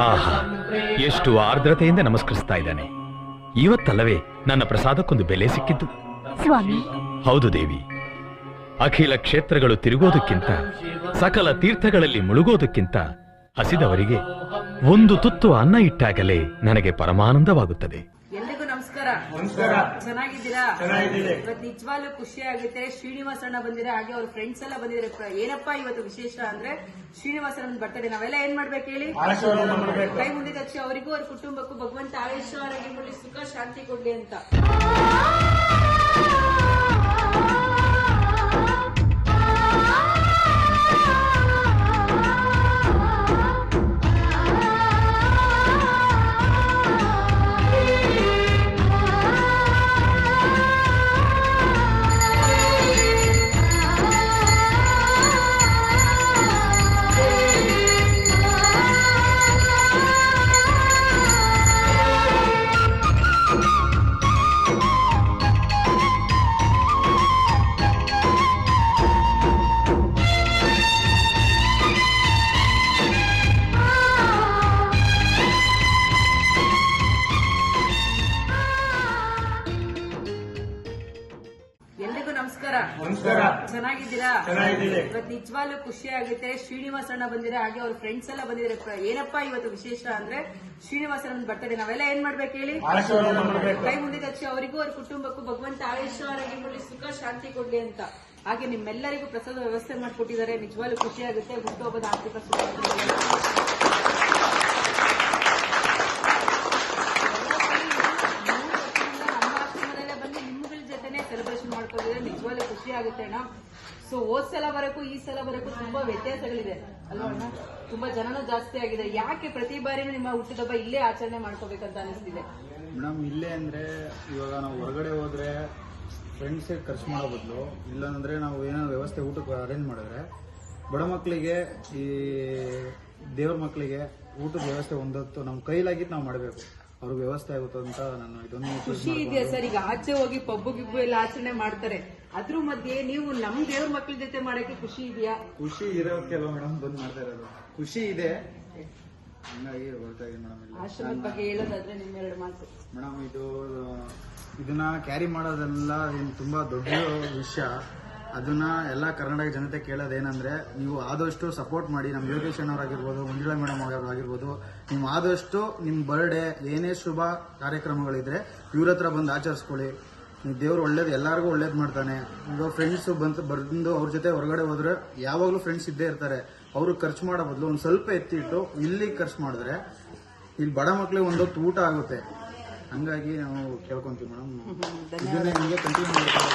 ಆಹಾ, ಎಷ್ಟು ಆರ್ದ್ರತೆಯಿಂದ ನಮಸ್ಕರಿಸ್ತಾ ಇದ್ದಾನೆ. ಇವತ್ತಲ್ಲವೇ ನನ್ನ ಪ್ರಸಾದಕ್ಕೊಂದು ಬೆಲೆ ಸಿಕ್ಕಿದ್ದು. ಸ್ವಾಮಿ, ಹೌದು ದೇವಿ. ಅಖಿಲ ಕ್ಷೇತ್ರಗಳು ತಿರುಗೋದಕ್ಕಿಂತ, ಸಕಲ ತೀರ್ಥಗಳಲ್ಲಿ ಮುಳುಗೋದಕ್ಕಿಂತ ಹಸಿದವರಿಗೆ ಒಂದು ತುತ್ತು ಅನ್ನ ಇಟ್ಟಾಗಲೇ ನನಗೆ ಪರಮಾನಂದವಾಗುತ್ತದೆ. ಎಲ್ರಿಗೂ ನಮಸ್ಕಾರ. ಚೆನ್ನಾಗಿದ್ದೀರಾ? ಇವತ್ತು ನಿಜವಾಗ್ಲೂ ಖುಷಿ ಆಗುತ್ತೆ. ಶ್ರೀನಿವಾಸ ಅಣ್ಣ ಬಂದಿರ, ಹಾಗೆ ಅವ್ರ ಫ್ರೆಂಡ್ಸ್ ಎಲ್ಲ ಬಂದಿದ್ದಾರೆ. ಏನಪ್ಪಾ ಇವತ್ತು ವಿಶೇಷ ಅಂದ್ರೆ ಶ್ರೀನಿವಾಸ ಅಣ್ಣ ಬರ್ತಡೆ. ನಾವೆಲ್ಲ ಏನ್ ಮಾಡ್ಬೇಕು ಹೇಳಿ? ಕೈ ಮುಂದೆ ತಕ್ಷ ಅವರಿಗೂ ಅವ್ರ ಕುಟುಂಬಕ್ಕೂ ಭಗವಂತ ಆಯುಷ್ಯವಾಗಿ ಕೊಡ್ಲಿ, ಸುಖ ಶಾಂತಿ ಕೊಡ್ಲಿ ಅಂತ. ಎಲ್ರಿಗೂ ನಮಸ್ಕಾರ. ಚೆನ್ನಾಗಿದ್ದೀರಾ? ಇವತ್ತು ನಿಜವಾಗ್ಲೂ ಖುಷಿ ಆಗುತ್ತೆ. ಶ್ರೀನಿವಾಸ ಅಣ್ಣ ಬಂದಿರ, ಹಾಗೆ ಅವ್ರ ಫ್ರೆಂಡ್ಸ್ ಎಲ್ಲ ಬಂದಿದ್ದಾರೆ. ಏನಪ್ಪಾ ಇವತ್ತು ವಿಶೇಷ ಅಂದ್ರೆ ಶ್ರೀನಿವಾಸ ಅಣ್ಣ ಬರ್ತಡೆ. ನಾವೆಲ್ಲ ಏನ್ ಮಾಡ್ಬೇಕು ಹೇಳಿ? ಕೈ ಮುಂದೆ ತಕ್ಷ ಅವರಿಗೂ ಅವ್ರ ಕುಟುಂಬಕ್ಕೂ ಭಗವಂತ ಆಯುಷ್ಯವಾಗಿ ಕೊಡ್ಲಿ, ಸುಖ ಶಾಂತಿ ಕೊಡ್ಲಿ ಅಂತ. ಹಾಗೆ ನಿಮ್ಮೆಲ್ಲರಿಗೂ ಪ್ರಸಾದ ವ್ಯವಸ್ಥೆ ಮಾಡಿಕೊಟ್ಟಿದ್ದಾರೆ. ನಿಜವಾಗ್ಲೂ ಖುಷಿ ಆಗುತ್ತೆ. ಹುಟ್ಟುಹಬ್ಬದ ಆರ್ಥಿಕ ಸುಖ ಸೆಲೆಬ್ರೇಷನ್ ಮಾಡ್ಕೊಂಡಿದ್ರೆ ನಿಜವಾಗ್ಲೂ ಖುಷಿ ಆಗುತ್ತೆ ಅಣ್ಣ. ಸೊ ಹೋದ್ ಸಲ ಬರಕ್ಕೂ ಈ ಸಲ ಬರಕ್ಕೂ ತುಂಬಾ ವ್ಯತ್ಯಾಸಗಳಿದೆ ಅಲ್ವಾ ಅಣ್ಣ? ತುಂಬಾ ಜನನೂ ಜಾಸ್ತಿ ಆಗಿದೆ. ಯಾಕೆ ಪ್ರತಿ ಬಾರಿನೂ ನಿಮ್ಮ ಹುಟ್ಟಿದಬ್ಬ ಇಲ್ಲೇ ಆಚರಣೆ ಮಾಡ್ಕೋಬೇಕಂತ ಅನಿಸ್ತಿದೆ? ಮೇಡಮ್, ಇಲ್ಲೇ ಅಂದ್ರೆ ಇವಾಗ ನಾವು ಹೊರಗಡೆ ಹೋದ್ರೆ ಫ್ರೆಂಡ್ಸ್ ಖರ್ಚು ಮಾಡೋ ಬದಲು, ಇಲ್ಲಾಂದ್ರೆ ನಾವು ಏನೋ ವ್ಯವಸ್ಥೆ ಊಟಕ್ಕೆ ಅರೇಂಜ್ ಮಾಡಿದ್ರೆ ಬಡ ಮಕ್ಕಳಿಗೆ, ಈ ದೇವ್ರ ಮಕ್ಕಳಿಗೆ ಊಟದ ವ್ಯವಸ್ಥೆ ಒಂದೊತ್ತು ನಮ್ಮ ಕೈಲಾಗಿದ್ದು ನಾವು ಮಾಡಬೇಕು. ಅವ್ರಿಗೆ ವ್ಯವಸ್ಥೆ ಆಗುತ್ತೆ ಅಂತ ನಾನು ಇದೊಂದು ಖುಷಿ ಇದೆಯಾ ಸರ್? ಈಗ ಆಚೆ ಹೋಗಿ ಪಬ್ಬು ಗಿಬ್ಬು ಎಲ್ಲ ಆಚರಣೆ ಮಾಡ್ತಾರೆ, ಅದ್ರ ಮಧ್ಯೆ ನೀವು ನಮ್ ದೇವ್ರ ಮಕ್ಳ ಜೊತೆ ಮಾಡಕ್ಕೆ ಖುಷಿ ಇದೆಯಾ? ಖುಷಿ ಇರೋಕೆ ಅಲ್ವಾ ಮೇಡಮ್ ಬಂದ್ ಮಾಡ್ತಾ ಇರೋದು. ಖುಷಿ ಇದೆ, ಹಂಗಾಗಿ ಬರ್ತಾ ಇದೆ ಮೇಡಮ್. ಆಶ್ರಮದ ಬಗ್ಗೆ ಹೇಳೋದಾದ್ರೆ ನಿಮ್ಮೆರಡು ಮಾತು. ಮೇಡಮ್, ಇದನ್ನ ಕ್ಯಾರಿ ಮಾಡೋದೆಲ್ಲ ಏನು ತುಂಬಾ ದೊಡ್ಡ ವಿಷಯ. ಅದನ್ನ ಎಲ್ಲ ಕರ್ನಾಟಕ ಜನತೆ ಕೇಳೋದೇನಂದ್ರೆ, ನೀವು ಆದಷ್ಟು ಸಪೋರ್ಟ್ ಮಾಡಿ. ನಮ್ಮ ಯೋಗೇಶ್ ಅವರಾಗಿರ್ಬೋದು, ಮಂಜುಳಾ ಮೇಡಮ್ ಆಗಿರ್ಬೋದು, ನೀವು ಆದಷ್ಟು ನಿಮ್ಮ ಬರ್ಡೇ ಏನೇ ಶುಭ ಕಾರ್ಯಕ್ರಮಗಳಿದ್ರೆ ಇವ್ರ ಹತ್ರ ಬಂದು ಆಚರಿಸ್ಕೊಳ್ಳಿ. ನೀವು ದೇವ್ರು ಒಳ್ಳೇದು, ಎಲ್ಲರಿಗೂ ಒಳ್ಳೇದು ಮಾಡ್ತಾನೆ. ಈಗ ಫ್ರೆಂಡ್ಸು ಬಂದು ಅವ್ರ ಜೊತೆ ಹೊರಗಡೆ ಹೋದ್ರೆ ಯಾವಾಗಲೂ ಫ್ರೆಂಡ್ಸ್ ಇದ್ದೇ ಇರ್ತಾರೆ. ಅವ್ರಿಗೆ ಖರ್ಚು ಮಾಡೋ ಬದಲು ಒಂದು ಸ್ವಲ್ಪ ಎತ್ತಿಟ್ಟು ಇಲ್ಲಿಗೆ ಖರ್ಚು ಮಾಡಿದ್ರೆ ಇಲ್ಲಿ ಬಡ ಮಕ್ಳಿಗೆ ಒಂದೊತ್ತು ಊಟ ಆಗುತ್ತೆ. ಹಂಗಾಗಿ ನಾವು ಕೇಳ್ಕೊಂತೀವಿ ಮೇಡಮ್. ಇದನ್ನೇ ನಿಮಗೆ ಕಂಟಿನ್ಯೂ ಮಾಡ್ತೀವಿ.